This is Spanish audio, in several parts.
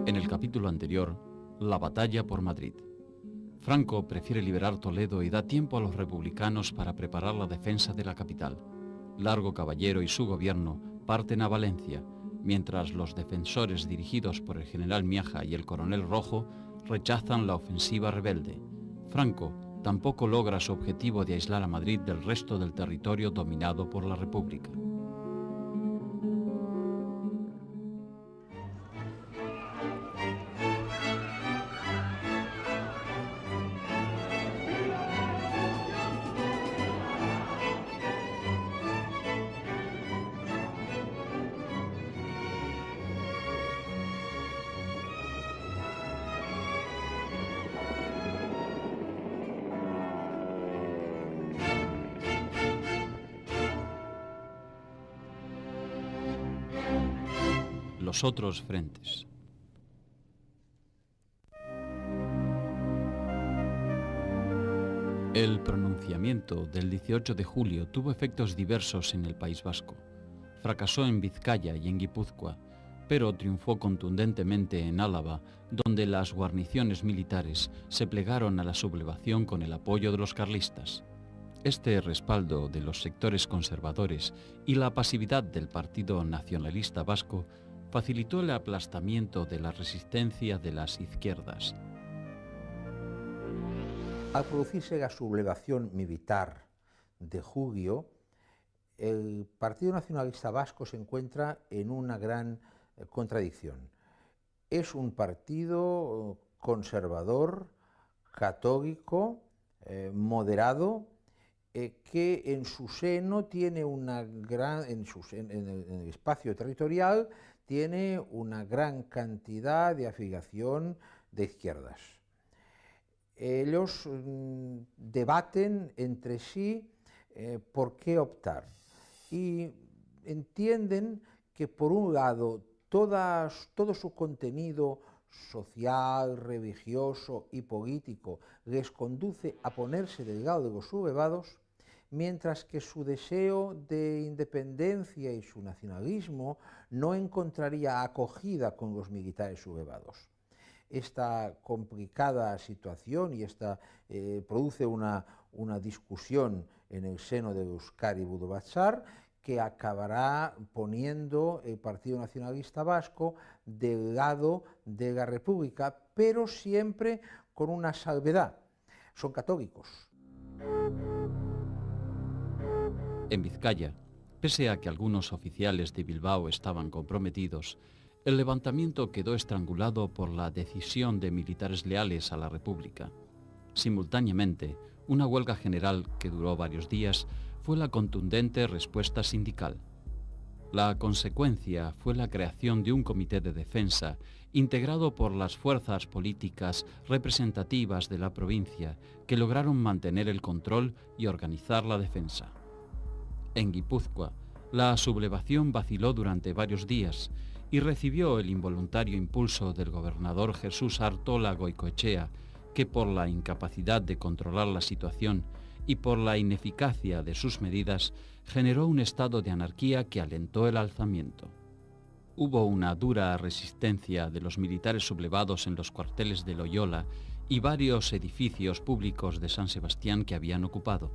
En el capítulo anterior, la batalla por Madrid. Franco prefiere liberar Toledo y da tiempo a los republicanos para preparar la defensa de la capital. Largo Caballero y su gobierno parten a Valencia, mientras los defensores dirigidos por el general Miaja y el coronel Rojo rechazan la ofensiva rebelde. Franco tampoco logra su objetivo de aislar a Madrid del resto del territorio dominado por la República. Los otros frentes. El pronunciamiento del 18 de julio tuvo efectos diversos en el País Vasco. Fracasó en Vizcaya y en Guipúzcoa, pero triunfó contundentemente en Álava, donde las guarniciones militares se plegaron a la sublevación con el apoyo de los carlistas. Este respaldo de los sectores conservadores y la pasividad del Partido Nacionalista Vasco facilitó el aplastamiento de la resistencia de las izquierdas. Al producirse la sublevación militar de julio, el Partido Nacionalista Vasco se encuentra en una gran contradicción. Es un partido conservador, católico, moderado, que en su seno tiene una gran, en el espacio territorial, tiene una gran cantidad de afiliación de izquierdas. Ellos debaten entre sí por qué optar y entienden que por un lado todo su contenido social, religioso y político les conduce a ponerse del lado de los sublevados, mientras que su deseo de independencia y su nacionalismo no encontraría acogida con los militares sublevados. Esta complicada situación y produce una discusión en el seno de Euskadi Budvatzar que acabará poniendo el Partido Nacionalista Vasco del lado de la República, pero siempre con una salvedad: son católicos. En Vizcaya, pese a que algunos oficiales de Bilbao estaban comprometidos, el levantamiento quedó estrangulado por la decisión de militares leales a la República. Simultáneamente, una huelga general que duró varios días fue la contundente respuesta sindical. La consecuencia fue la creación de un comité de defensa integrado por las fuerzas políticas representativas de la provincia que lograron mantener el control y organizar la defensa. En Guipúzcoa, la sublevación vaciló durante varios días y recibió el involuntario impulso del gobernador Jesús Artola Goicoechea, que por la incapacidad de controlar la situación y por la ineficacia de sus medidas generó un estado de anarquía que alentó el alzamiento. Hubo una dura resistencia de los militares sublevados en los cuarteles de Loyola y varios edificios públicos de San Sebastián que habían ocupado.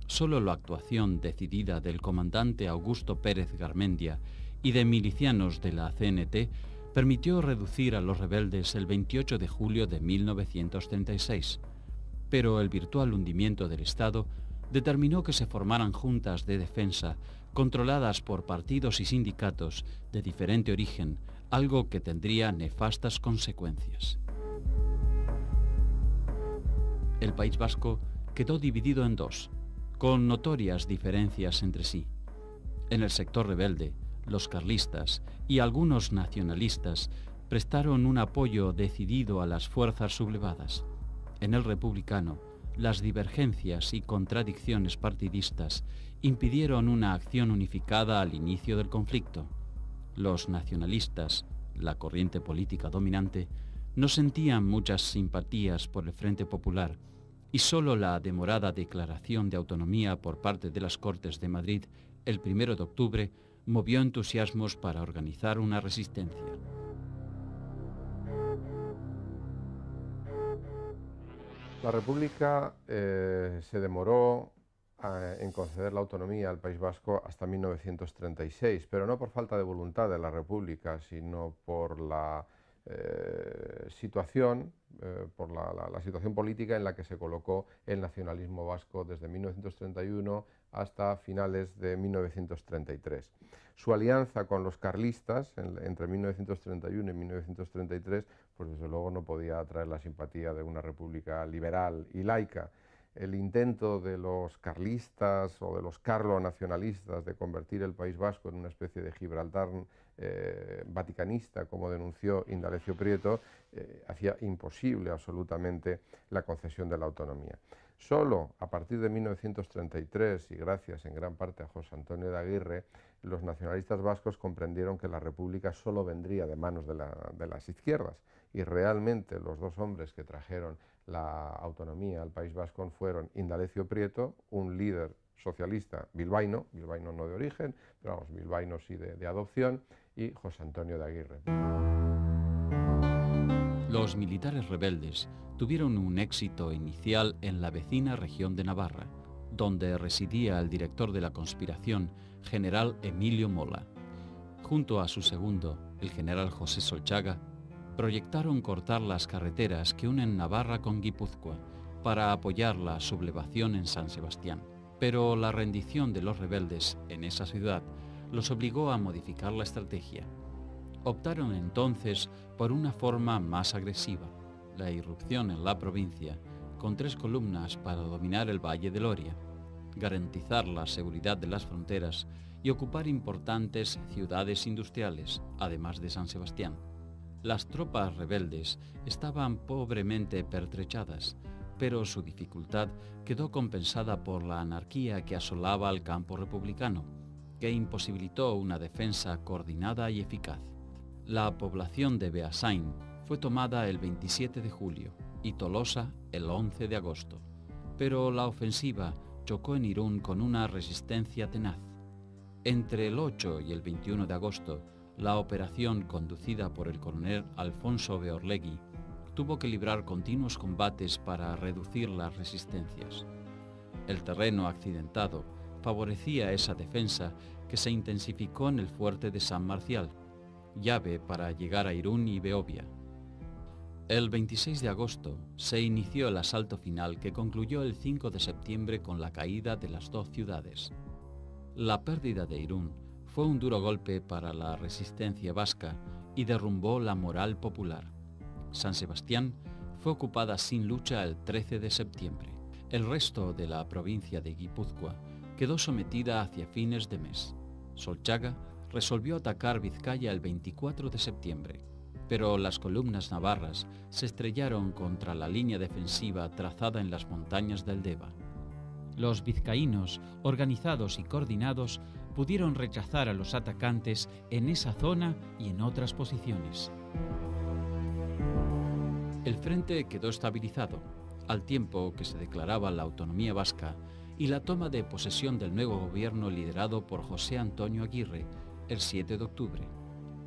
Solo la actuación decidida del comandante Augusto Pérez Garmendia y de milicianos de la CNT permitió reducir a los rebeldes el 28 de julio de 1936, pero el virtual hundimiento del Estado determinó que se formaran juntas de defensa controladas por partidos y sindicatos de diferente origen, algo que tendría nefastas consecuencias. El País Vasco quedó dividido en dos, con notorias diferencias entre sí. En el sector rebelde, los carlistas y algunos nacionalistas prestaron un apoyo decidido a las fuerzas sublevadas. En el republicano, las divergencias y contradicciones partidistas impidieron una acción unificada al inicio del conflicto. Los nacionalistas, la corriente política dominante, no sentían muchas simpatías por el Frente Popular y solo la demorada declaración de autonomía por parte de las Cortes de Madrid el 1 de octubre movió entusiasmos para organizar una resistencia. La República se demoró en conceder la autonomía al País Vasco hasta 1936, pero no por falta de voluntad de la República, sino por la situación, por la situación política en la que se colocó el nacionalismo vasco desde 1931 hasta finales de 1933. Su alianza con los carlistas entre 1931 y 1933, pues desde luego no podía atraer la simpatía de una república liberal y laica. El intento de los carlistas o de los carlo-nacionalistas de convertir el País Vasco en una especie de Gibraltar vaticanista, como denunció Indalecio Prieto, hacía imposible absolutamente la concesión de la autonomía. Solo a partir de 1933, y gracias en gran parte a José Antonio de Aguirre, los nacionalistas vascos comprendieron que la República solo vendría de manos de las izquierdas, y realmente los dos hombres que trajeron la autonomía al País Vasco fueron Indalecio Prieto, un líder socialista bilbaíno no de origen, pero vamos, bilbaíno sí de adopción, y José Antonio de Aguirre. Los militares rebeldes tuvieron un éxito inicial en la vecina región de Navarra, donde residía el director de la conspiración, general Emilio Mola. Junto a su segundo, el general José Solchaga, proyectaron cortar las carreteras que unen Navarra con Guipúzcoa para apoyar la sublevación en San Sebastián. Pero la rendición de los rebeldes en esa ciudad los obligó a modificar la estrategia. Optaron entonces por una forma más agresiva, la irrupción en la provincia, con 3 columnas para dominar el Valle del Oria, garantizar la seguridad de las fronteras y ocupar importantes ciudades industriales, además de San Sebastián. Las tropas rebeldes estaban pobremente pertrechadas, pero su dificultad quedó compensada por la anarquía que asolaba al campo republicano, que imposibilitó una defensa coordinada y eficaz. La población de Beasain fue tomada el 27 de julio y Tolosa el 11 de agosto, pero la ofensiva chocó en Irún con una resistencia tenaz. Entre el 8 y el 21 de agosto, la operación conducida por el coronel Alfonso Beorlegui tuvo que librar continuos combates para reducir las resistencias. El terreno accidentado favorecía esa defensa que se intensificó en el fuerte de San Marcial, llave para llegar a Irún y Beovia. El 26 de agosto se inició el asalto final que concluyó el 5 de septiembre con la caída de las 2 ciudades. La pérdida de Irún fue un duro golpe para la resistencia vasca y derrumbó la moral popular. San Sebastián fue ocupada sin lucha el 13 de septiembre. El resto de la provincia de Guipúzcoa quedó sometida hacia fines de mes. Solchaga resolvió atacar Vizcaya el 24 de septiembre, pero las columnas navarras se estrellaron contra la línea defensiva trazada en las montañas del Deva. Los vizcaínos, organizados y coordinados, pudieron rechazar a los atacantes en esa zona y en otras posiciones. El frente quedó estabilizado, al tiempo que se declaraba la autonomía vasca y la toma de posesión del nuevo gobierno liderado por José Antonio Aguirre el 7 de octubre.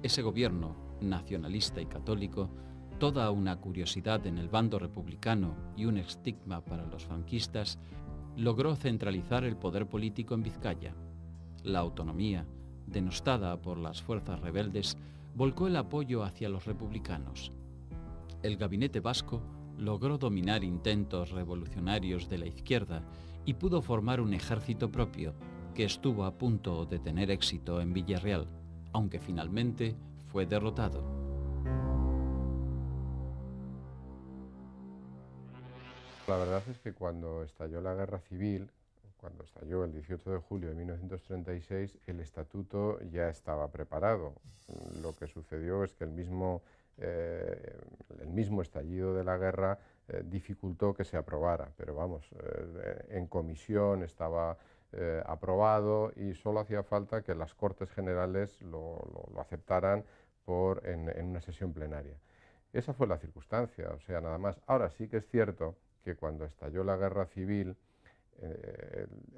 Ese gobierno, nacionalista y católico, toda una curiosidad en el bando republicano y un estigma para los franquistas, logró centralizar el poder político en Vizcaya. La autonomía, denostada por las fuerzas rebeldes, volcó el apoyo hacia los republicanos. El gabinete vasco logró dominar intentos revolucionarios de la izquierda y pudo formar un ejército propio, que estuvo a punto de tener éxito en Villarreal, aunque finalmente fue derrotado. La verdad es que cuando estalló la guerra civil, cuando estalló el 18 de julio de 1936, el estatuto ya estaba preparado. Lo que sucedió es que el mismo estallido de la guerra dificultó que se aprobara, pero vamos, en comisión estaba aprobado y solo hacía falta que las Cortes Generales lo aceptaran en una sesión plenaria. Esa fue la circunstancia, o sea, nada más. Ahora sí que es cierto que cuando estalló la guerra civil,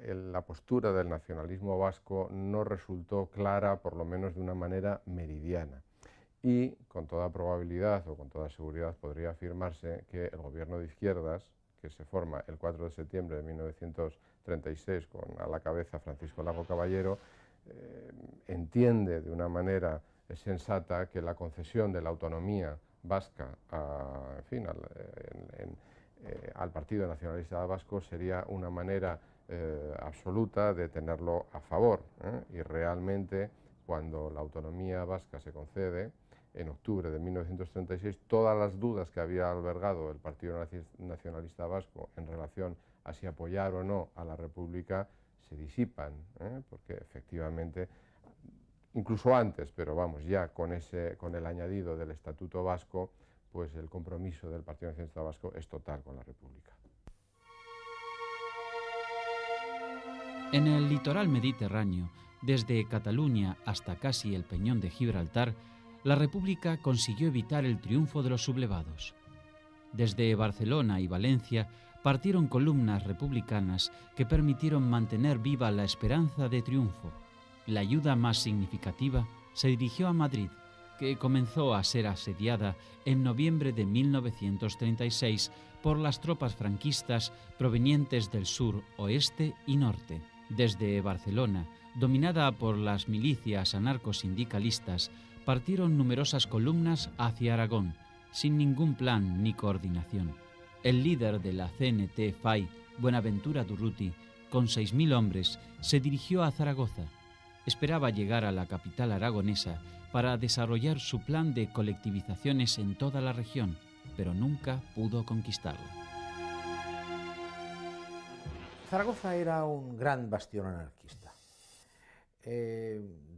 la postura del nacionalismo vasco no resultó clara, por lo menos de una manera meridiana. Y con toda probabilidad o con toda seguridad podría afirmarse que el gobierno de izquierdas, que se forma el 4 de septiembre de 1936 con a la cabeza Francisco Lago Caballero, entiende de una manera sensata que la concesión de la autonomía vasca al Partido Nacionalista Vasco sería una manera absoluta de tenerlo a favor, y realmente cuando la autonomía vasca se concede en octubre de 1936, todas las dudas que había albergado el Partido Nacionalista Vasco en relación a si apoyar o no a la República se disipan, porque efectivamente, incluso antes, pero vamos, ya con el añadido del Estatuto Vasco, pues el compromiso del Partido Nacionalista Vasco es total con la República. En el litoral mediterráneo, desde Cataluña hasta casi el Peñón de Gibraltar, la República consiguió evitar el triunfo de los sublevados. Desde Barcelona y Valencia partieron columnas republicanas que permitieron mantener viva la esperanza de triunfo. La ayuda más significativa se dirigió a Madrid, que comenzó a ser asediada en noviembre de 1936 por las tropas franquistas provenientes del sur, oeste y norte. Desde Barcelona, dominada por las milicias anarcosindicalistas, partieron numerosas columnas hacia Aragón, sin ningún plan ni coordinación. El líder de la CNT-FAI, Buenaventura Durruti, con 6.000 hombres, se dirigió a Zaragoza. Esperaba llegar a la capital aragonesa para desarrollar su plan de colectivizaciones en toda la región, pero nunca pudo conquistarla. Zaragoza era un gran bastión anarquista.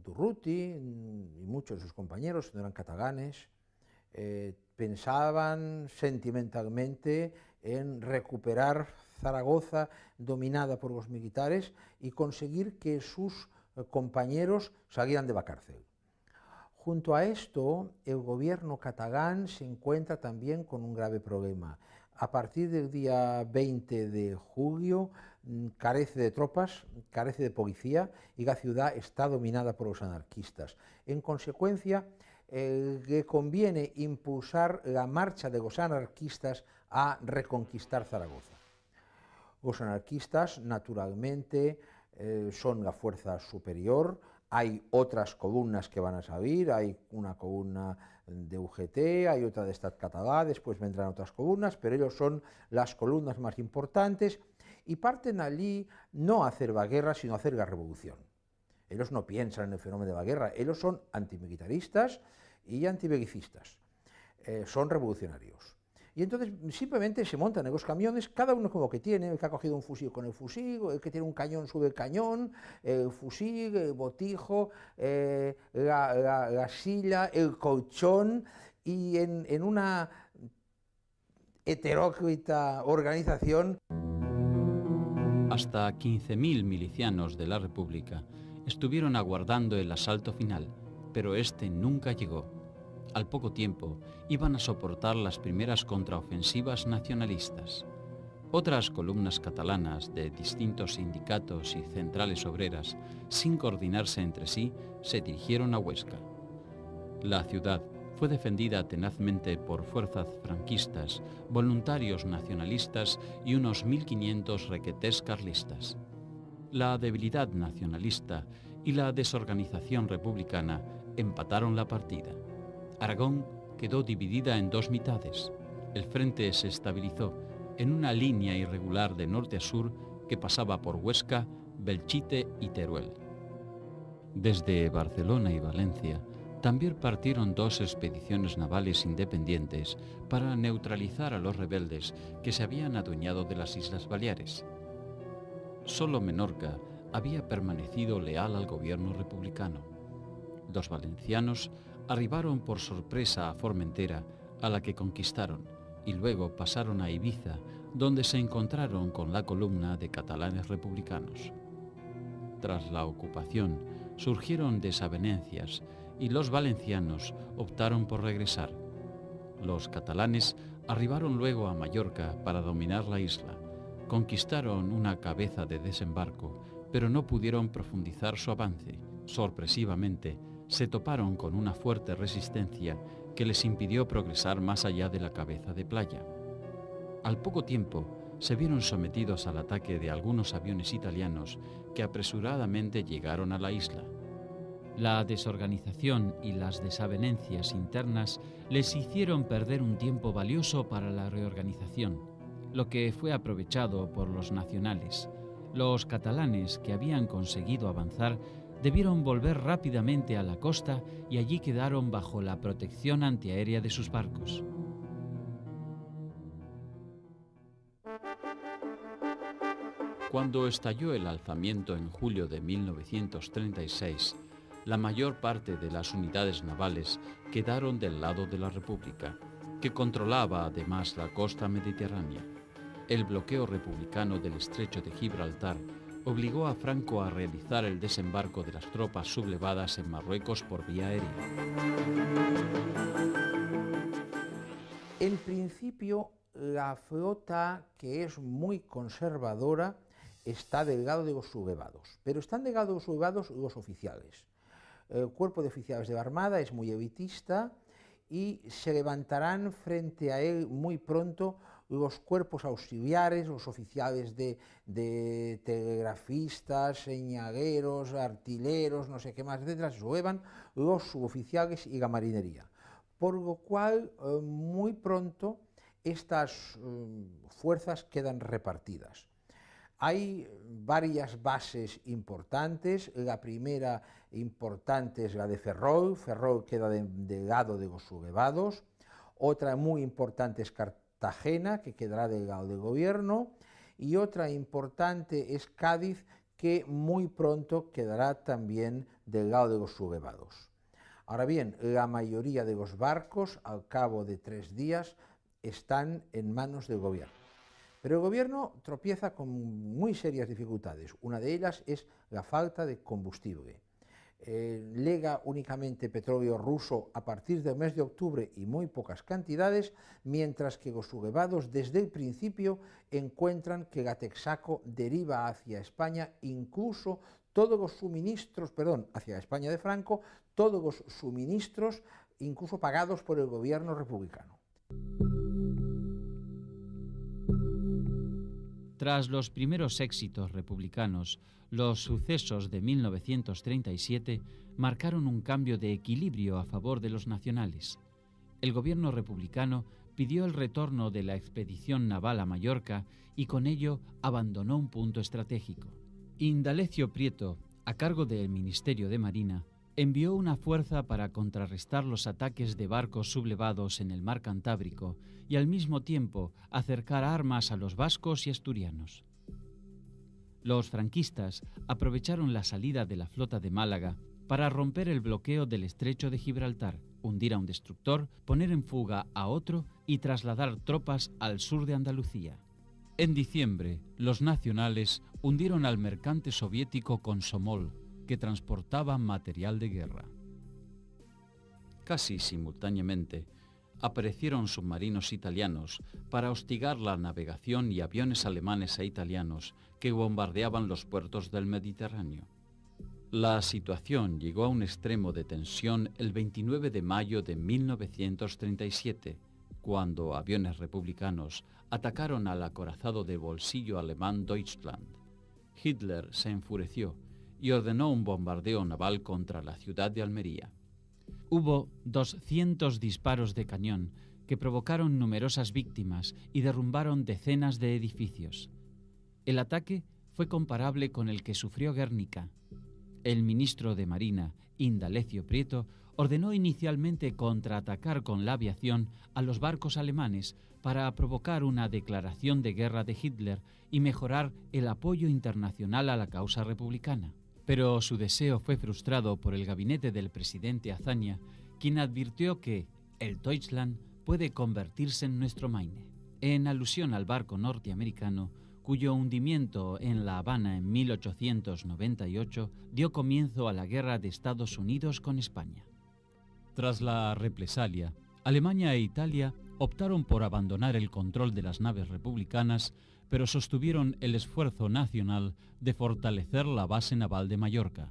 Durruti y muchos de sus compañeros, no eran catalanes, pensaban sentimentalmente en recuperar Zaragoza dominada por los militares y conseguir que sus compañeros salieran de la cárcel. Junto a esto, el gobierno catalán se encuentra también con un grave problema. A partir del día 20 de julio carece de tropas, carece de policía y la ciudad está dominada por los anarquistas. En consecuencia, le conviene impulsar la marcha de los anarquistas a reconquistar Zaragoza. Los anarquistas, naturalmente, son la fuerza superior. Hay otras columnas que van a salir, hay una columna de UGT, hay otra de Estat Català, después vendrán otras columnas, pero ellos son las columnas más importantes y parten allí no a hacer la guerra, sino a hacer la revolución. Ellos no piensan en el fenómeno de la guerra, ellos son antimilitaristas y antibelicistas, son revolucionarios. Y entonces simplemente se montan en los camiones, cada uno como que tiene, el que ha cogido un fusil con el fusil, el que tiene un cañón sube el cañón, el fusil, el botijo, la silla, el colchón, y en una heteróclita organización. Hasta 15.000 milicianos de la República estuvieron aguardando el asalto final, pero este nunca llegó. Al poco tiempo, iban a soportar las primeras contraofensivas nacionalistas. Otras columnas catalanas de distintos sindicatos y centrales obreras, sin coordinarse entre sí, se dirigieron a Huesca. La ciudad fue defendida tenazmente por fuerzas franquistas, voluntarios nacionalistas y unos 1.500 requetés carlistas. La debilidad nacionalista y la desorganización republicana empataron la partida. Aragón quedó dividida en dos mitades. El frente se estabilizó en una línea irregular de norte a sur que pasaba por Huesca, Belchite y Teruel. Desde Barcelona y Valencia también partieron dos expediciones navales independientes para neutralizar a los rebeldes que se habían adueñado de las Islas Baleares. Solo Menorca había permanecido leal al gobierno republicano. Los valencianos arribaron por sorpresa a Formentera, a la que conquistaron, y luego pasaron a Ibiza, donde se encontraron con la columna de catalanes republicanos. Tras la ocupación, surgieron desavenencias y los valencianos optaron por regresar. Los catalanes arribaron luego a Mallorca para dominar la isla. Conquistaron una cabeza de desembarco, pero no pudieron profundizar su avance. Sorpresivamente, se toparon con una fuerte resistencia que les impidió progresar más allá de la cabeza de playa. Al poco tiempo, se vieron sometidos al ataque de algunos aviones italianos que apresuradamente llegaron a la isla. La desorganización y las desavenencias internas les hicieron perder un tiempo valioso para la reorganización, lo que fue aprovechado por los nacionales. Los catalanes, que habían conseguido avanzar, debieron volver rápidamente a la costa y allí quedaron bajo la protección antiaérea de sus barcos. Cuando estalló el alzamiento en julio de 1936, la mayor parte de las unidades navales quedaron del lado de la República, que controlaba además la costa mediterránea. El bloqueo republicano del estrecho de Gibraltar obligó a Franco a realizar el desembarco de las tropas sublevadas en Marruecos por vía aérea. En principio, la flota, que es muy conservadora, está del lado de los sublevados, pero están del lado de los sublevados los oficiales. El cuerpo de oficiales de la Armada es muy elitista y se levantarán frente a él muy pronto los cuerpos auxiliares, los oficiales de telegrafistas, señaleros, artilleros, no sé qué más, etcétera, se suelevan los suboficiales y la marinería. Por lo cual, muy pronto estas fuerzas quedan repartidas. Hay varias bases importantes. La primera importante es la de Ferrol. Ferrol queda del lado de los sublevados. Otra muy importante es Cartagena, que quedará del lado del gobierno. Y otra importante es Cádiz, que muy pronto quedará también del lado de los sublevados. Ahora bien, la mayoría de los barcos, al cabo de 3 días, están en manos del gobierno. Pero el gobierno tropieza con muy serias dificultades. Una de ellas es la falta de combustible. Lega únicamente petróleo ruso a partir del mes de octubre y muy pocas cantidades, mientras que los sublevados desde el principio encuentran que la Texaco deriva hacia España incluso todos los suministros, hacia España de Franco, todos los suministros incluso pagados por el gobierno republicano. Tras los primeros éxitos republicanos, los sucesos de 1937 marcaron un cambio de equilibrio a favor de los nacionales. El gobierno republicano pidió el retorno de la expedición naval a Mallorca y con ello abandonó un punto estratégico. Indalecio Prieto, a cargo del Ministerio de Marina, envió una fuerza para contrarrestar los ataques de barcos sublevados en el mar Cantábrico y al mismo tiempo acercar armas a los vascos y asturianos. Los franquistas aprovecharon la salida de la flota de Málaga para romper el bloqueo del estrecho de Gibraltar, hundir a un destructor, poner en fuga a otro y trasladar tropas al sur de Andalucía. En diciembre, los nacionales hundieron al mercante soviético Komsomol, que transportaba material de guerra. Casi simultáneamente, aparecieron submarinos italianos para hostigar la navegación y aviones alemanes e italianos que bombardeaban los puertos del Mediterráneo. La situación llegó a un extremo de tensión el 29 de mayo de 1937, cuando aviones republicanos atacaron al acorazado de bolsillo alemán Deutschland. Hitler se enfureció y ordenó un bombardeo naval contra la ciudad de Almería. Hubo 200 disparos de cañón que provocaron numerosas víctimas y derrumbaron decenas de edificios. El ataque fue comparable con el que sufrió Guernica. El ministro de Marina, Indalecio Prieto, ordenó inicialmente contraatacar con la aviación a los barcos alemanes para provocar una declaración de guerra de Hitler y mejorar el apoyo internacional a la causa republicana. Pero su deseo fue frustrado por el gabinete del presidente Azaña, quien advirtió que el Deutschland puede convertirse en nuestro Maine, en alusión al barco norteamericano cuyo hundimiento en La Habana en 1898 dio comienzo a la guerra de Estados Unidos con España. Tras la represalia, Alemania e Italia optaron por abandonar el control de las naves republicanas, pero sostuvieron el esfuerzo nacional de fortalecer la base naval de Mallorca.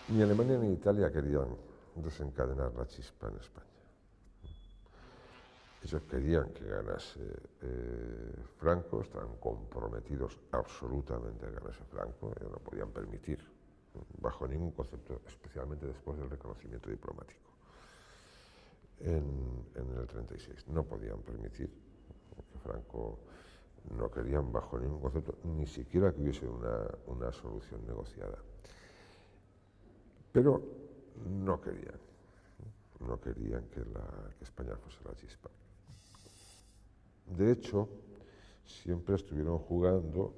Ni Alemania ni Italia querían desencadenar la chispa en España. Ellos querían que ganase Franco, estaban comprometidos absolutamente a ganarse Franco, ellos no podían permitir, bajo ningún concepto, especialmente después del reconocimiento diplomático en el 36, no podían permitir que Franco, no querían bajo ningún concepto, ni siquiera que hubiese una solución negociada. Pero no querían que España fuese la chispa. De hecho, siempre estuvieron jugando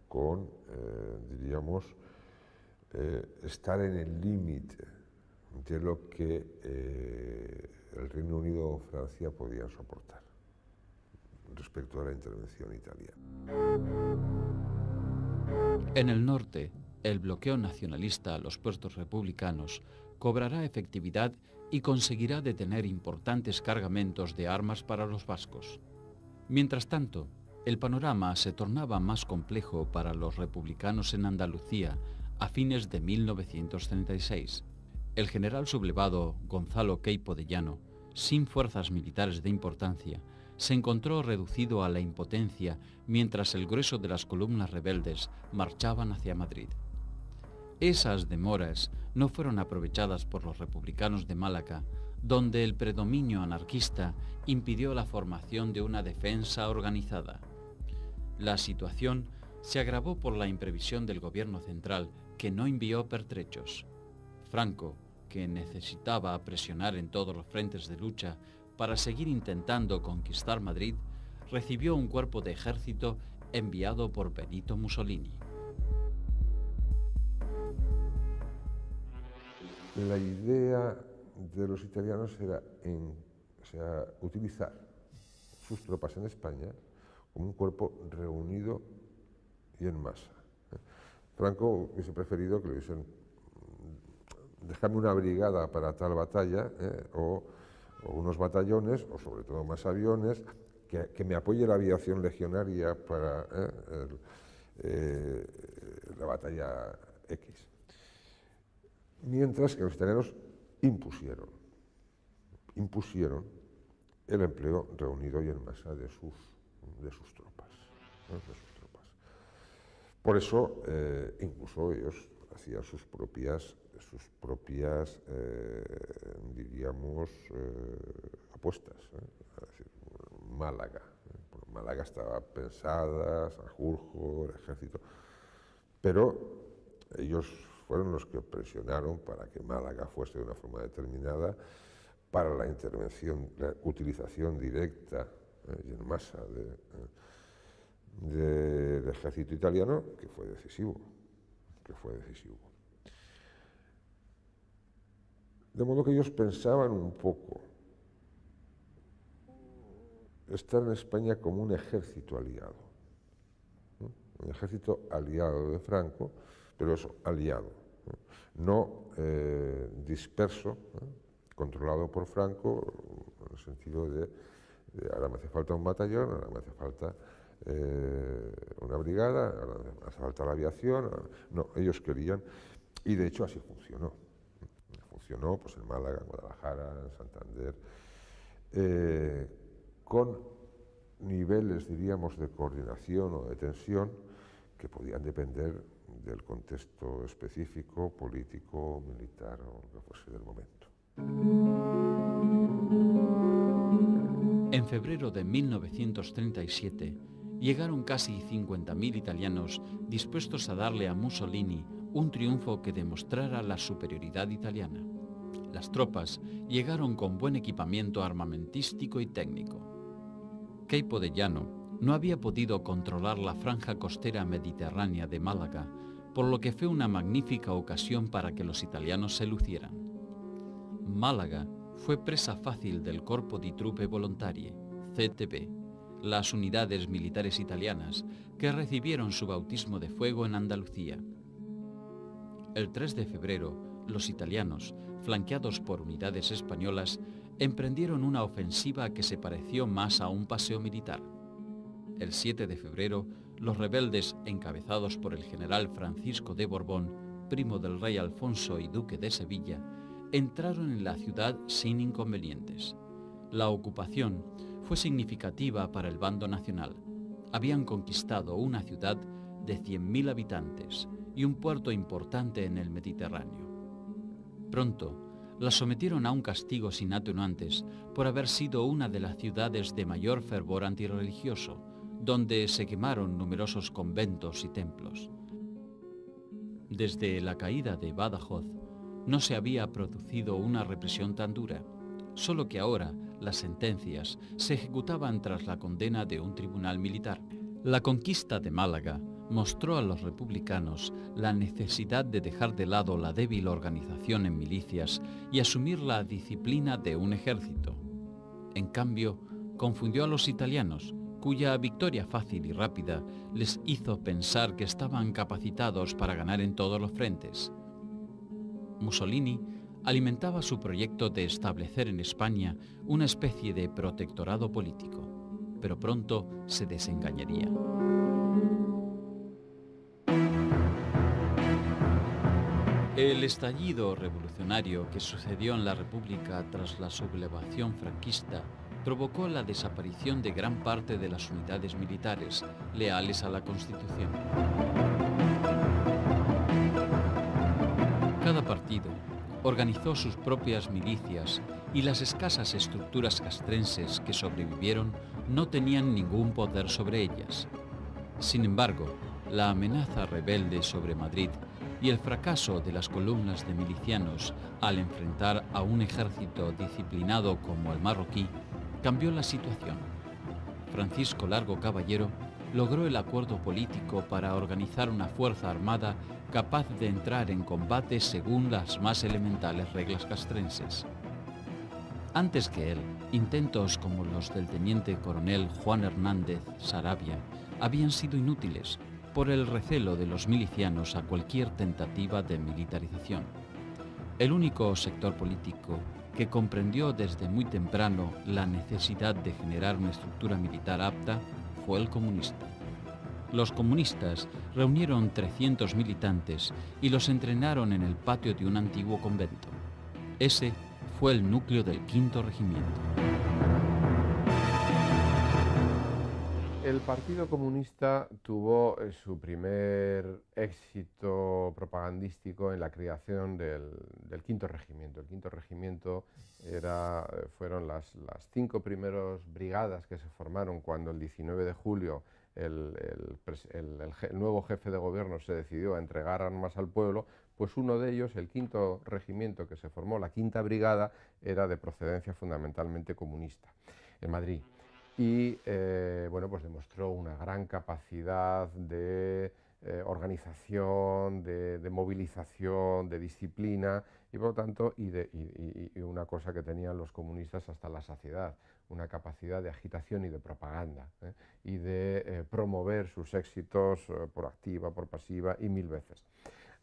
con, diríamos, estar en el límite de lo que el Reino Unido o Francia podían soportar respecto a la intervención italiana. En el norte, el bloqueo nacionalista a los puertos republicanos cobrará efectividad y conseguirá detener importantes cargamentos de armas para los vascos. Mientras tanto, el panorama se tornaba más complejo para los republicanos en Andalucía a fines de 1936. El general sublevado Gonzalo Queipo de Llano, sin fuerzas militares de importancia, se encontró reducido a la impotencia mientras el grueso de las columnas rebeldes marchaban hacia Madrid. Esas demoras no fueron aprovechadas por los republicanos de Málaga, donde el predominio anarquista impidió la formación de una defensa organizada. La situación se agravó por la imprevisión del gobierno central, que no envió pertrechos. Franco, que necesitaba presionar en todos los frentes de lucha para seguir intentando conquistar Madrid, recibió un cuerpo de ejército enviado por Benito Mussolini. La idea de los italianos era utilizar sus tropas en España como un cuerpo reunido y en masa. Franco hubiese preferido que le hubiesen dejado una brigada para tal batalla, o unos batallones, o sobre todo más aviones, que me apoye la aviación legionaria para la batalla X. Mientras que los italianos impusieron el empleo reunido y en masa de sus tropas. Por eso, incluso ellos hacían sus propias diríamos, apuestas. Es decir, Málaga. Málaga estaba pensada, Sanjurjo, el ejército, pero ellos fueron los que presionaron para que Málaga fuese de una forma determinada para la intervención, la utilización directa y en masa del ejército italiano, que fue decisivo. De modo que ellos pensaban un poco estar en España como un ejército aliado, ¿no? Un ejército aliado de Franco, pero eso, aliado, no disperso, controlado por Franco, en el sentido de ahora me hace falta un batallón, ahora me hace falta una brigada, ahora me hace falta la aviación. No, ellos querían, y de hecho así funcionó. Funcionó pues, en Málaga, en Guadalajara, en Santander, con niveles, diríamos, de coordinación o de tensión que podían depender del contexto específico, político, militar o lo que fuese del momento. En febrero de 1937 llegaron casi 50.000 italianos dispuestos a darle a Mussolini un triunfo que demostrara la superioridad italiana. Las tropas llegaron con buen equipamiento armamentístico y técnico. Queipo de Llano no había podido controlar la franja costera mediterránea de Málaga, por lo que fue una magnífica ocasión para que los italianos se lucieran. Málaga fue presa fácil del Corpo di Truppe Volontarie, CTV, las unidades militares italianas que recibieron su bautismo de fuego en Andalucía. El 3 de febrero, los italianos, flanqueados por unidades españolas, emprendieron una ofensiva que se pareció más a un paseo militar. El 7 de febrero, los rebeldes, encabezados por el general Francisco de Borbón, primo del rey Alfonso y duque de Sevilla, entraron en la ciudad sin inconvenientes. La ocupación fue significativa para el bando nacional. Habían conquistado una ciudad de 100.000 habitantes y un puerto importante en el Mediterráneo. Pronto, la sometieron a un castigo sin atenuantes por haber sido una de las ciudades de mayor fervor antirreligioso, donde se quemaron numerosos conventos y templos. Desde la caída de Badajoz, no se había producido una represión tan dura, solo que ahora las sentencias se ejecutaban tras la condena de un tribunal militar. La conquista de Málaga mostró a los republicanos la necesidad de dejar de lado la débil organización en milicias y asumir la disciplina de un ejército. En cambio, confundió a los italianos, cuya victoria fácil y rápida les hizo pensar que estaban capacitados para ganar en todos los frentes. Mussolini alimentaba su proyecto de establecer en España una especie de protectorado político, pero pronto se desengañaría. El estallido revolucionario que sucedió en la República tras la sublevación franquista provocó la desaparición de gran parte de las unidades militares leales a la Constitución. Cada partido organizó sus propias milicias y las escasas estructuras castrenses que sobrevivieron no tenían ningún poder sobre ellas. Sin embargo, la amenaza rebelde sobre Madrid y el fracaso de las columnas de milicianos al enfrentar a un ejército disciplinado como el marroquí cambió la situación. Francisco Largo Caballero logró el acuerdo político para organizar una fuerza armada capaz de entrar en combate según las más elementales reglas castrenses. Antes que él, intentos como los del teniente coronel Juan Hernández Saravia habían sido inútiles por el recelo de los milicianos a cualquier tentativa de militarización. El único sector político que comprendió desde muy temprano la necesidad de generar una estructura militar apta fue el comunista. Los comunistas reunieron 300 militantes y los entrenaron en el patio de un antiguo convento. Ese fue el núcleo del Quinto Regimiento. El Partido Comunista tuvo su primer éxito propagandístico en la creación del Quinto Regimiento. El Quinto Regimiento fueron las 5 primeras brigadas que se formaron cuando el 19 de julio el nuevo jefe de gobierno se decidió a entregar armas al pueblo. Pues uno de ellos, el Quinto Regimiento que se formó, la Quinta Brigada, era de procedencia fundamentalmente comunista, en Madrid. Y bueno, pues demostró una gran capacidad de organización, de movilización, de disciplina y por lo tanto y una cosa que tenían los comunistas hasta la saciedad, una capacidad de agitación y de propaganda y de promover sus éxitos por activa, por pasiva y 1000 veces.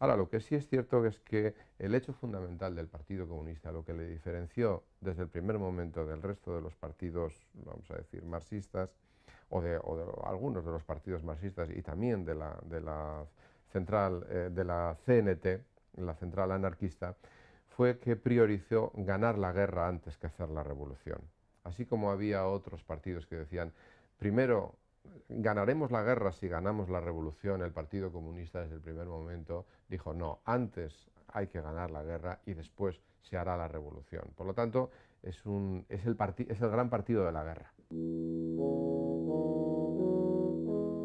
Ahora, lo que sí es cierto es que el hecho fundamental del Partido Comunista, lo que le diferenció desde el primer momento del resto de los partidos, vamos a decir, marxistas, o de algunos de los partidos marxistas y también de la central, de la CNT, la central anarquista, fue que priorizó ganar la guerra antes que hacer la revolución. Así como había otros partidos que decían, primero, ganaremos la guerra si ganamos la revolución, el Partido Comunista desde el primer momento dijo no, antes hay que ganar la guerra y después se hará la revolución. Por lo tanto, es el gran partido de la guerra.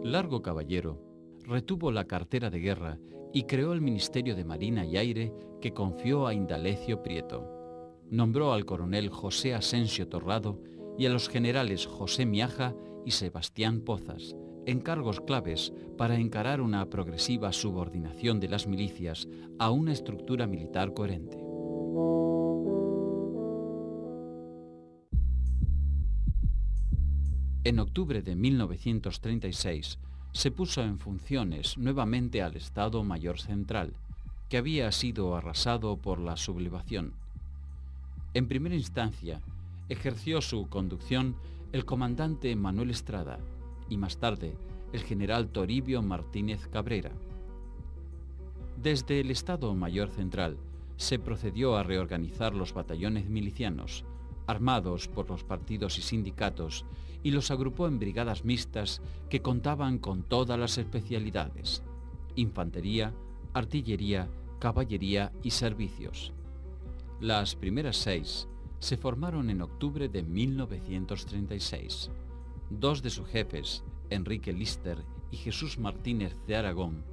Largo Caballero retuvo la cartera de guerra y creó el Ministerio de Marina y Aire que confió a Indalecio Prieto. Nombró al coronel José Asensio Torrado y a los generales José Miaja y Sebastián Pozas, en cargos claves para encarar una progresiva subordinación de las milicias a una estructura militar coherente. En octubre de 1936 se puso en funciones nuevamente al Estado Mayor Central, que había sido arrasado por la sublevación. En primera instancia, ejerció su conducción el comandante Manuel Estrada y más tarde el general Toribio Martínez Cabrera. Desde el Estado Mayor Central se procedió a reorganizar los batallones milicianos, armados por los partidos y sindicatos, y los agrupó en brigadas mixtas que contaban con todas las especialidades: infantería, artillería, caballería y servicios. Las primeras 6 se formaron en octubre de 1936. 2 de sus jefes, Enrique Lister y Jesús Martínez de Aragón,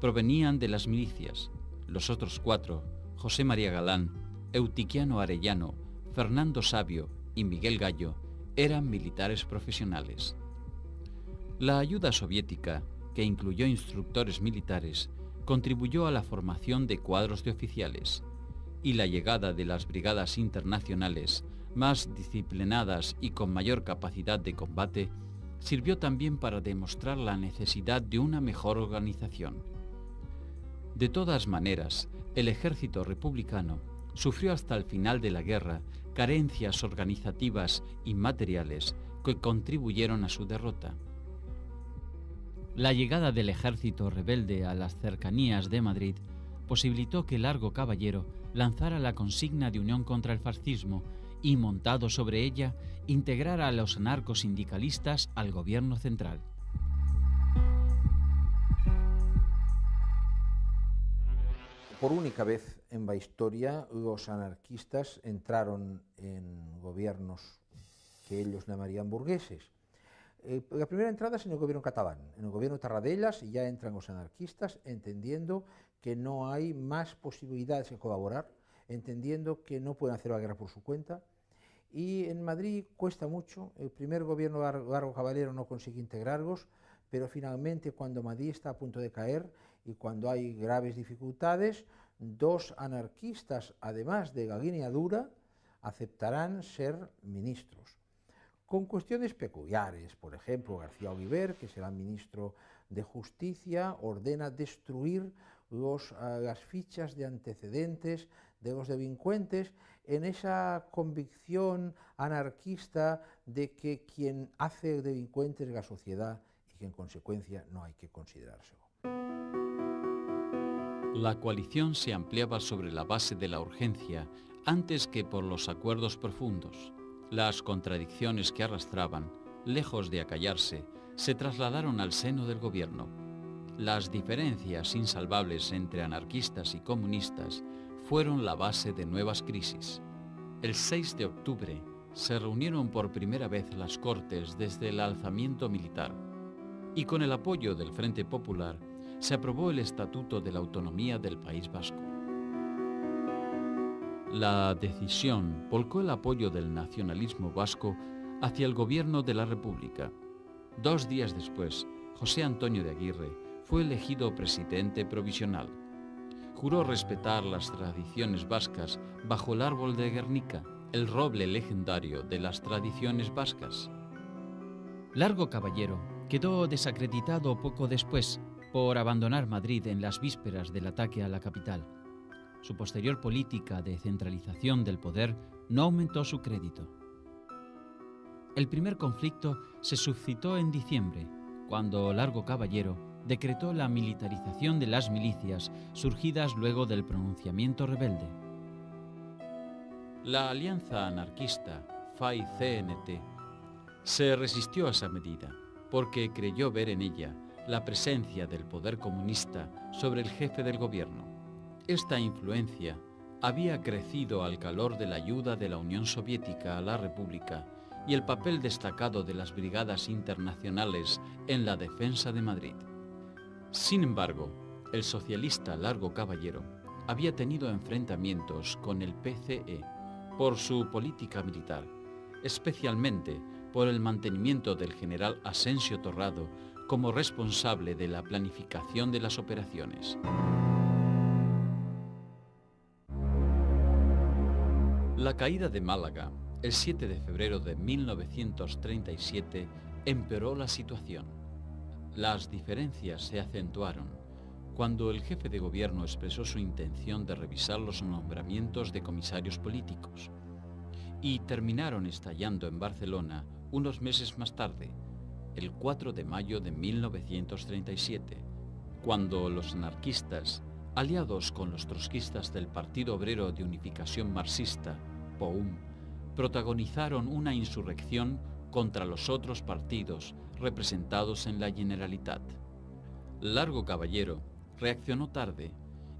provenían de las milicias. Los otros 4, José María Galán, Eutiquiano Arellano, Fernando Sabio y Miguel Gallo, eran militares profesionales. La ayuda soviética, que incluyó instructores militares, contribuyó a la formación de cuadros de oficiales, y la llegada de las brigadas internacionales, más disciplinadas y con mayor capacidad de combate, sirvió también para demostrar la necesidad de una mejor organización. De todas maneras, el ejército republicano sufrió hasta el final de la guerra carencias organizativas y materiales que contribuyeron a su derrota. La llegada del ejército rebelde a las cercanías de Madrid posibilitó que Largo Caballero lanzara la consigna de unión contra el fascismo y, montado sobre ella, integrara a los anarcosindicalistas al gobierno central. Por única vez en la historia, los anarquistas entraron en gobiernos que ellos llamarían burgueses. La primera entrada es en el gobierno catalán. En el gobierno de Tarradellas ya entran los anarquistas entendiendo que no hay más posibilidades de colaborar, entendiendo que no pueden hacer la guerra por su cuenta. Y en Madrid cuesta mucho. El primer gobierno de Largo Caballero no consigue integrarlos, pero finalmente, cuando Madrid está a punto de caer y cuando hay graves dificultades, 2 anarquistas, además de la línea dura, aceptarán ser ministros, con cuestiones peculiares. Por ejemplo, García Oliver, que será ministro de Justicia, ordena destruir las fichas de antecedentes de los delincuentes, en esa convicción anarquista de que quien hace el delincuente es la sociedad y que en consecuencia no hay que considerárselo. La coalición se ampliaba sobre la base de la urgencia antes que por los acuerdos profundos. Las contradicciones que arrastraban, lejos de acallarse, se trasladaron al seno del gobierno. Las diferencias insalvables entre anarquistas y comunistas fueron la base de nuevas crisis. El 6 de octubre se reunieron por primera vez las Cortes desde el alzamiento militar, y con el apoyo del Frente Popular se aprobó el Estatuto de la Autonomía del País Vasco. La decisión volcó el apoyo del nacionalismo vasco hacia el gobierno de la República. 2 días después, José Antonio de Aguirre fue elegido presidente provisional. Juró respetar las tradiciones vascas bajo el árbol de Guernica, el roble legendario de las tradiciones vascas. Largo Caballero quedó desacreditado poco después por abandonar Madrid en las vísperas del ataque a la capital. Su posterior política de centralización del poder no aumentó su crédito. El primer conflicto se suscitó en diciembre, cuando Largo Caballero decretó la militarización de las milicias surgidas luego del pronunciamiento rebelde. La alianza anarquista FAI-CNT se resistió a esa medida porque creyó ver en ella la presencia del poder comunista sobre el jefe del gobierno. Esta influencia había crecido al calor de la ayuda de la Unión Soviética a la República y el papel destacado de las brigadas internacionales en la defensa de Madrid. Sin embargo, el socialista Largo Caballero había tenido enfrentamientos con el PCE por su política militar, especialmente por el mantenimiento del general Asensio Torrado como responsable de la planificación de las operaciones. La caída de Málaga, el 7 de febrero de 1937, empeoró la situación. Las diferencias se acentuaron cuando el jefe de gobierno expresó su intención de revisar los nombramientos de comisarios políticos, y terminaron estallando en Barcelona unos meses más tarde, el 4 de mayo de 1937, cuando los anarquistas, aliados con los trotskistas del Partido Obrero de Unificación Marxista, POUM, protagonizaron una insurrección contra los otros partidos representados en la Generalitat. Largo Caballero reaccionó tarde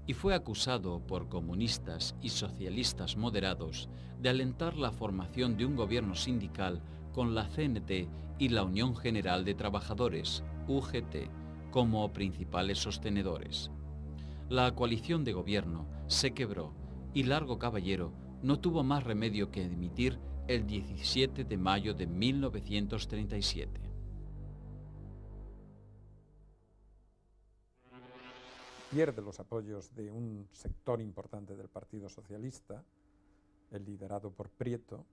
y fue acusado por comunistas y socialistas moderados de alentar la formación de un gobierno sindical con la CNT y la Unión General de Trabajadores, UGT, como principales sostenedores. La coalición de gobierno se quebró y Largo Caballero no tuvo más remedio que dimitir el 17 de mayo de 1937. Pierde los apoyos de un sector importante del Partido Socialista, el liderado por Prieto,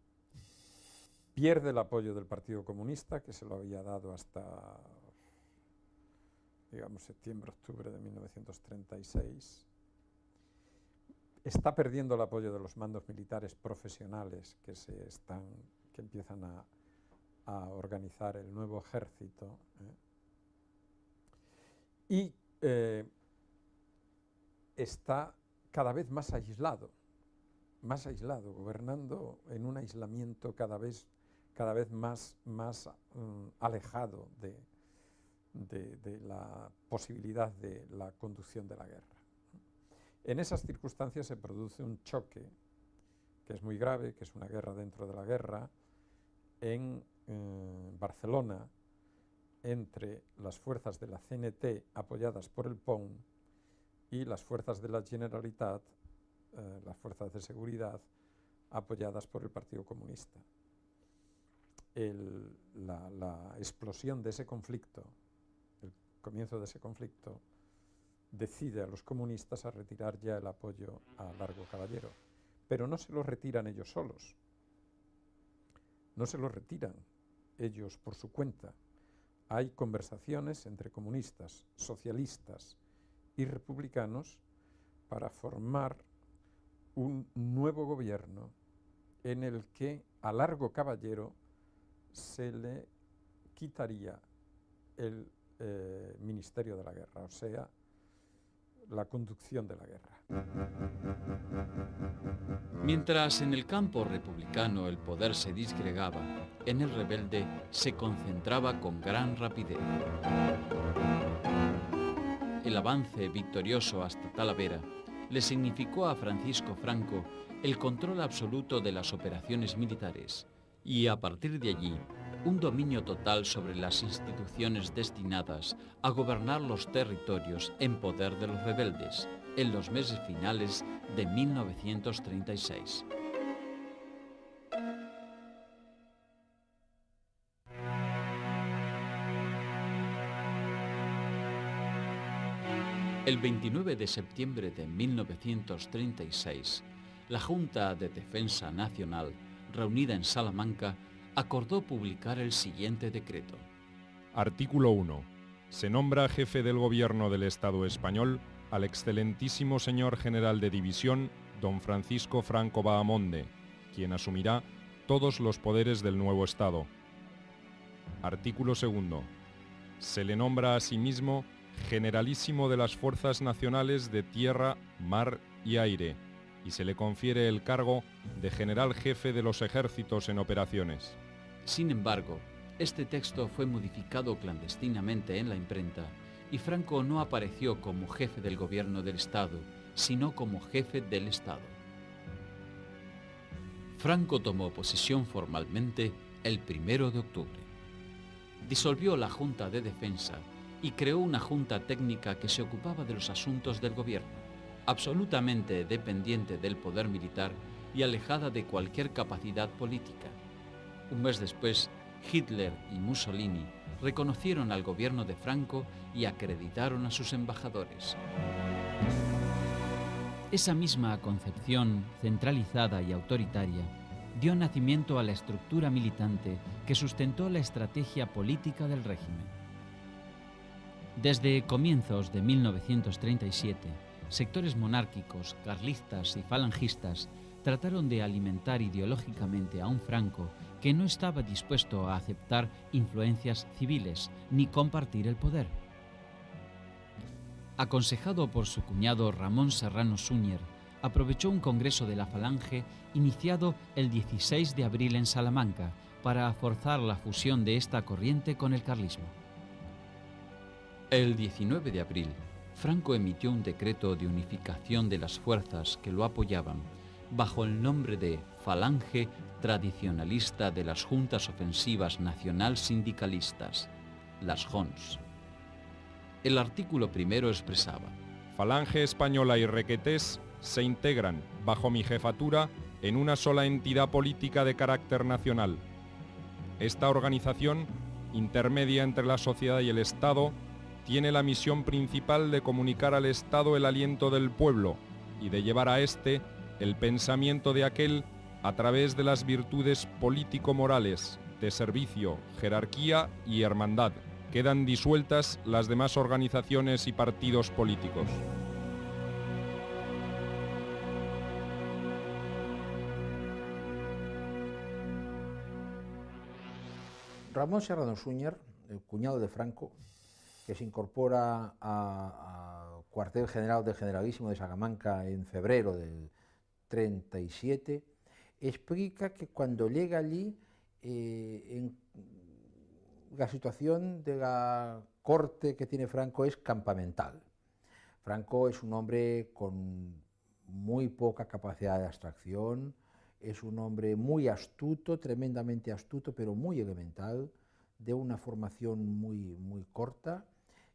pierde el apoyo del Partido Comunista, que se lo había dado hasta, digamos, septiembre-octubre de 1936, está perdiendo el apoyo de los mandos militares profesionales que empiezan a organizar el nuevo ejército, y está cada vez más aislado, gobernando en un aislamiento cada vez más alejado de la posibilidad de la conducción de la guerra. En esas circunstancias se produce un choque que es muy grave, que es una guerra dentro de la guerra, en Barcelona, entre las fuerzas de la CNT apoyadas por el PON y las fuerzas de la Generalitat, las fuerzas de seguridad apoyadas por el Partido Comunista. La explosión de ese conflicto, el comienzo de ese conflicto, decide a los comunistas a retirar ya el apoyo a Largo Caballero, pero no se lo retiran ellos solos, no se lo retiran ellos por su cuenta. Hay conversaciones entre comunistas, socialistas y republicanos para formar un nuevo gobierno en el que a Largo Caballero se le quitaría el Ministerio de la Guerra, o sea, la conducción de la guerra. Mientras en el campo republicano el poder se disgregaba, en el rebelde se concentraba con gran rapidez. El avance victorioso hasta Talavera le significó a Francisco Franco el control absoluto de las operaciones militares y a partir de allí un dominio total sobre las instituciones destinadas a gobernar los territorios en poder de los rebeldes en los meses finales de 1936. El 29 de septiembre de 1936, la Junta de Defensa Nacional, reunida en Salamanca, acordó publicar el siguiente decreto. Artículo 1. Se nombra jefe del Gobierno del Estado español al excelentísimo señor general de división, don Francisco Franco Bahamonde, quien asumirá todos los poderes del nuevo Estado. Artículo 2. Se le nombra asimismo generalísimo de las fuerzas nacionales de tierra, mar y aire, y se le confiere el cargo de general jefe de los ejércitos en operaciones. Sin embargo, este texto fue modificado clandestinamente en la imprenta y Franco no apareció como jefe del gobierno del Estado, sino como jefe del Estado. Franco tomó posesión formalmente el 1 de octubre. Disolvió la Junta de Defensa y creó una junta técnica que se ocupaba de los asuntos del gobierno, absolutamente dependiente del poder militar y alejada de cualquier capacidad política. Un mes después, Hitler y Mussolini reconocieron al gobierno de Franco y acreditaron a sus embajadores. Esa misma concepción centralizada y autoritaria dio nacimiento a la estructura militante que sustentó la estrategia política del régimen. Desde comienzos de 1937, sectores monárquicos, carlistas y falangistas trataron de alimentar ideológicamente a un Franco que no estaba dispuesto a aceptar influencias civiles ni compartir el poder. Aconsejado por su cuñado Ramón Serrano Súñer, aprovechó un congreso de la Falange iniciado el 16 de abril en Salamanca para forzar la fusión de esta corriente con el carlismo. El 19 de abril, Franco emitió un decreto de unificación de las fuerzas que lo apoyaban bajo el nombre de Falange Tradicionalista de las Juntas Ofensivas Nacional Sindicalistas, las JONS. El artículo primero expresaba: Falange Española y Requetés se integran, bajo mi jefatura, en una sola entidad política de carácter nacional. Esta organización, intermedia entre la sociedad y el Estado, tiene la misión principal de comunicar al Estado el aliento del pueblo y de llevar a éste el pensamiento de aquel a través de las virtudes político-morales, de servicio, jerarquía y hermandad. Quedan disueltas las demás organizaciones y partidos políticos. Ramón Serrano Súñer, el cuñado de Franco, que se incorpora al cuartel general del Generalísimo de Salamanca en febrero del 37, explica que cuando llega allí la situación de la corte que tiene Franco es campamental. Franco es un hombre con muy poca capacidad de abstracción, es un hombre muy astuto, tremendamente astuto, pero muy elemental, de una formación muy corta,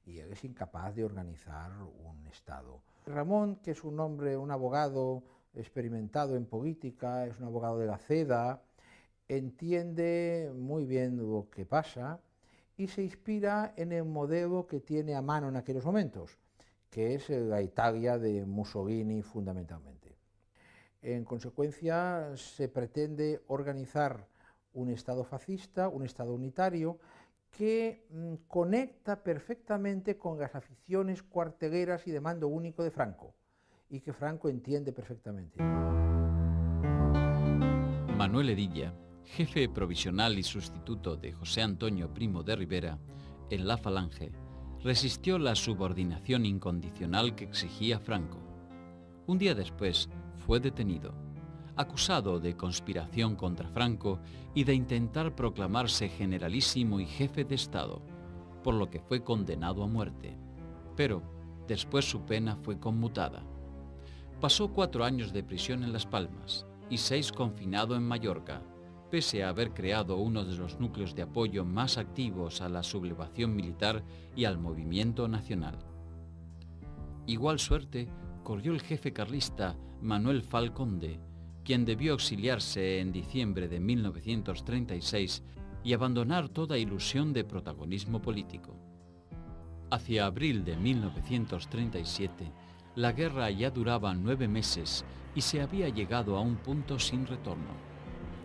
y él es incapaz de organizar un Estado. Ramón, que es un hombre, un abogado experimentado en política, es un abogado de la CEDA, entiende muy bien lo que pasa y se inspira en el modelo que tiene a mano en aquellos momentos, que es la Italia de Mussolini fundamentalmente. En consecuencia, se pretende organizar un Estado fascista, un Estado unitario, que conecta perfectamente con las aficiones cuarteleras y de mando único de Franco, y que Franco entiende perfectamente. Manuel Hedilla, jefe provisional y sustituto de José Antonio Primo de Rivera en la Falange, resistió la subordinación incondicional que exigía Franco. Un día después fue detenido, acusado de conspiración contra Franco y de intentar proclamarse generalísimo y jefe de Estado, por lo que fue condenado a muerte. Pero después su pena fue conmutada. Pasó 4 años de prisión en Las Palmas y 6 confinado en Mallorca, pese a haber creado uno de los núcleos de apoyo más activos a la sublevación militar y al movimiento nacional. Igual suerte corrió el jefe carlista Manuel Falconde, quien debió exiliarse en diciembre de 1936 y abandonar toda ilusión de protagonismo político. Hacia abril de 1937, la guerra ya duraba 9 meses y se había llegado a un punto sin retorno.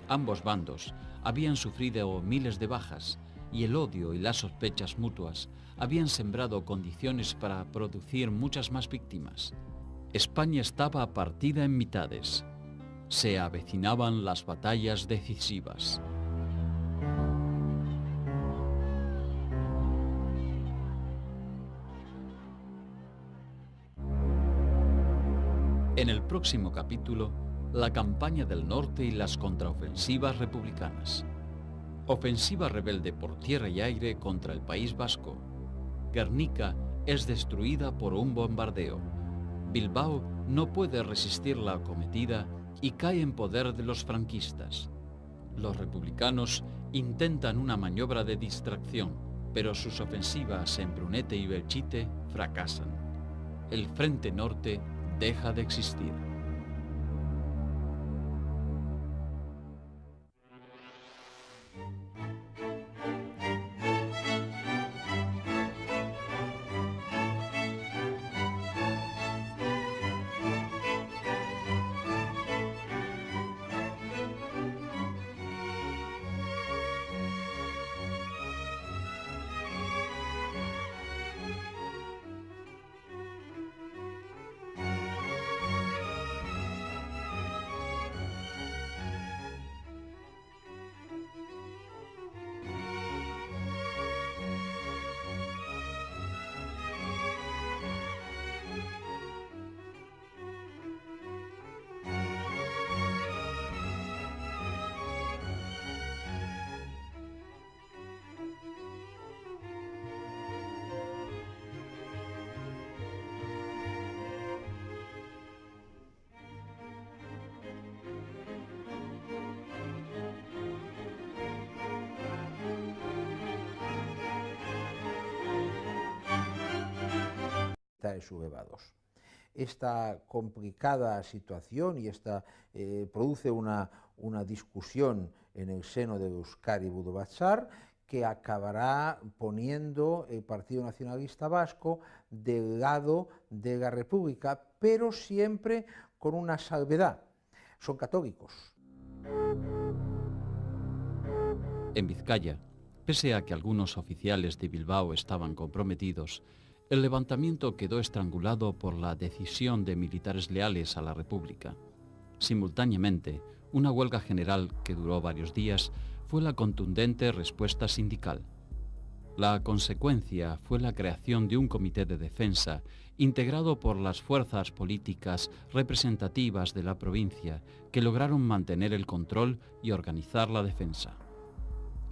Ambos bandos habían sufrido miles de bajas y el odio y las sospechas mutuas habían sembrado condiciones para producir muchas más víctimas. España estaba partida en mitades. Se avecinaban las batallas decisivas. En el próximo capítulo, la campaña del norte y las contraofensivas republicanas. Ofensiva rebelde por tierra y aire contra el País Vasco. Guernica es destruida por un bombardeo. Bilbao no puede resistir la acometida y cae en poder de los franquistas. Los republicanos intentan una maniobra de distracción, pero sus ofensivas en Brunete y Belchite fracasan. El Frente Norte deja de existir. militares sublevados. Esta complicada situación y esta produce una discusión en el seno del Euskadi Buru Batzar que acabará poniendo el Partido Nacionalista Vasco del lado de la República, pero siempre con una salvedad: son católicos. En Vizcaya, pese a que algunos oficiales de Bilbao estaban comprometidos, el levantamiento quedó estrangulado por la decisión de militares leales a la República. Simultáneamente, una huelga general que duró varios días fue la contundente respuesta sindical. La consecuencia fue la creación de un comité de defensa integrado por las fuerzas políticas representativas de la provincia que lograron mantener el control y organizar la defensa.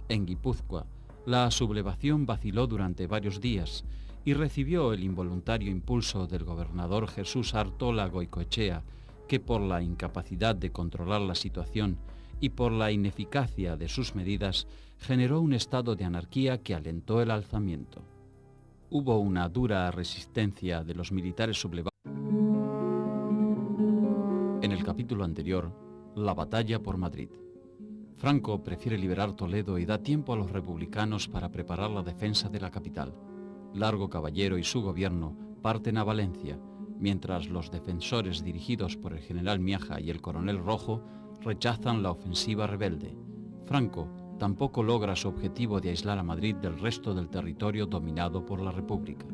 En Guipúzcoa, la sublevación vaciló durante varios días y recibió el involuntario impulso del gobernador Jesús Artola Goicoechea, que por la incapacidad de controlar la situación y por la ineficacia de sus medidas generó un estado de anarquía que alentó el alzamiento. Hubo una dura resistencia de los militares sublevados. En el capítulo anterior, la batalla por Madrid. Franco prefiere liberar Toledo y da tiempo a los republicanos para preparar la defensa de la capital. Largo Caballero y su gobierno parten a Valencia, mientras los defensores dirigidos por el general Miaja y el coronel Rojo rechazan la ofensiva rebelde. Franco tampoco logra su objetivo de aislar a Madrid del resto del territorio dominado por la República.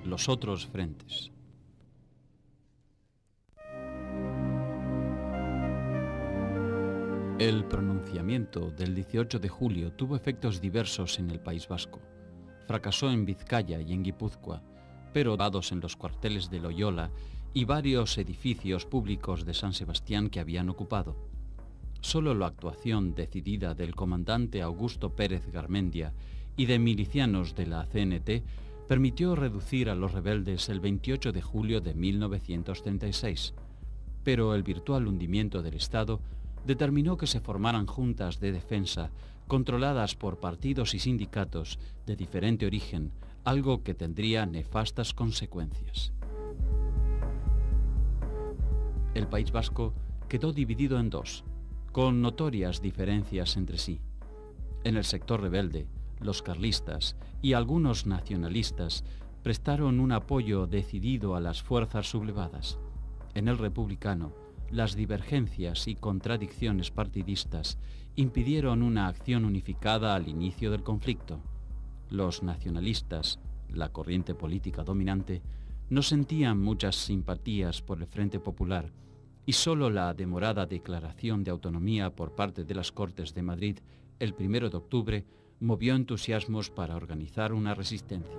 Los otros frentes. El pronunciamiento del 18 de julio tuvo efectos diversos en el País Vasco. Fracasó en Vizcaya y en Guipúzcoa, pero dados en los cuarteles de Loyola y varios edificios públicos de San Sebastián que habían ocupado. Solo la actuación decidida del comandante Augusto Pérez Garmendia y de milicianos de la CNT permitió reducir a los rebeldes el 28 de julio de 1936, pero el virtual hundimiento del Estado determinó que se formaran juntas de defensa controladas por partidos y sindicatos de diferente origen, algo que tendría nefastas consecuencias. El País Vasco quedó dividido en dos, con notorias diferencias entre sí. En el sector rebelde, los carlistas y algunos nacionalistas prestaron un apoyo decidido a las fuerzas sublevadas. En el republicano, las divergencias y contradicciones partidistas impidieron una acción unificada al inicio del conflicto. Los nacionalistas, la corriente política dominante, no sentían muchas simpatías por el Frente Popular y solo la demorada declaración de autonomía por parte de las Cortes de Madrid el 1 de octubre movió entusiasmos para organizar una resistencia.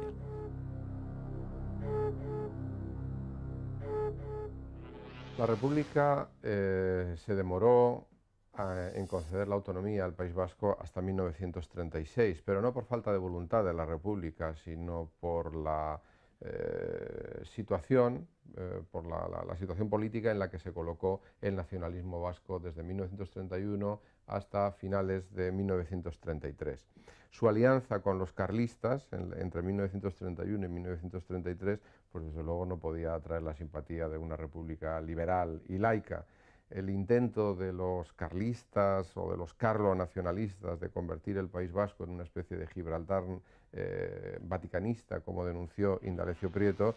La República se demoró en conceder la autonomía al País Vasco hasta 1936, pero no por falta de voluntad de la República, sino por la situación, por la situación política en la que se colocó el nacionalismo vasco desde 1931 hasta finales de 1933. Su alianza con los carlistas entre 1931 y 1933, pues desde luego no podía atraer la simpatía de una república liberal y laica. El intento de los carlistas o de los carlo-nacionalistas de convertir el País Vasco en una especie de Gibraltar vaticanista, como denunció Indalecio Prieto,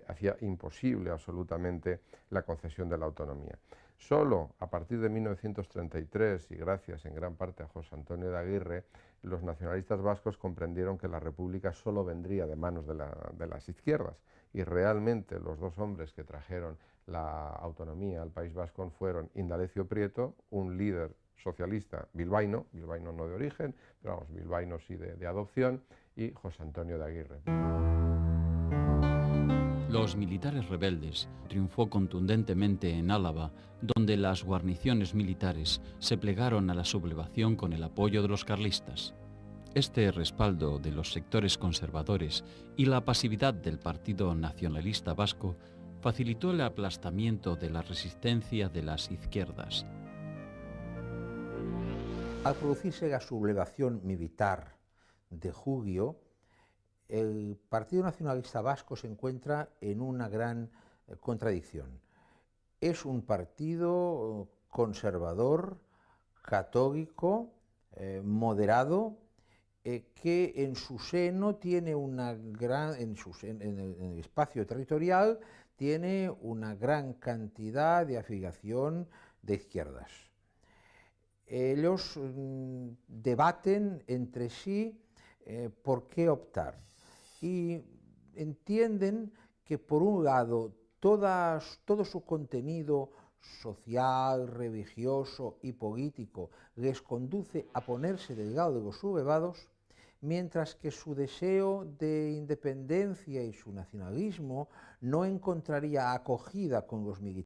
hacía imposible absolutamente la concesión de la autonomía. Solo a partir de 1933, y gracias en gran parte a José Antonio de Aguirre, los nacionalistas vascos comprendieron que la República solo vendría de manos de las izquierdas, y realmente los dos hombres que trajeron la autonomía al País Vasco fueron Indalecio Prieto, un líder socialista bilbaíno no de origen, pero vamos, bilbaíno sí de adopción, y José Antonio de Aguirre. Los militares rebeldes triunfó contundentemente en Álava, donde las guarniciones militares se plegaron a la sublevación con el apoyo de los carlistas. Este respaldo de los sectores conservadores y la pasividad del Partido Nacionalista Vasco facilitó el aplastamiento de la resistencia de las izquierdas. Al producirse la sublevación militar de julio, el Partido Nacionalista Vasco se encuentra en una gran contradicción. Es un partido conservador, católico, moderado, que en su seno tiene una gran, en el espacio territorial, tiene una gran cantidad de afiliación de izquierdas. Ellos debaten entre sí por qué optar y entienden que por un lado todo su contenido social, religioso y político les conduce a ponerse del lado de los sublevados, mientras que su deseo de independencia y su nacionalismo no encontraría acogida con los militares.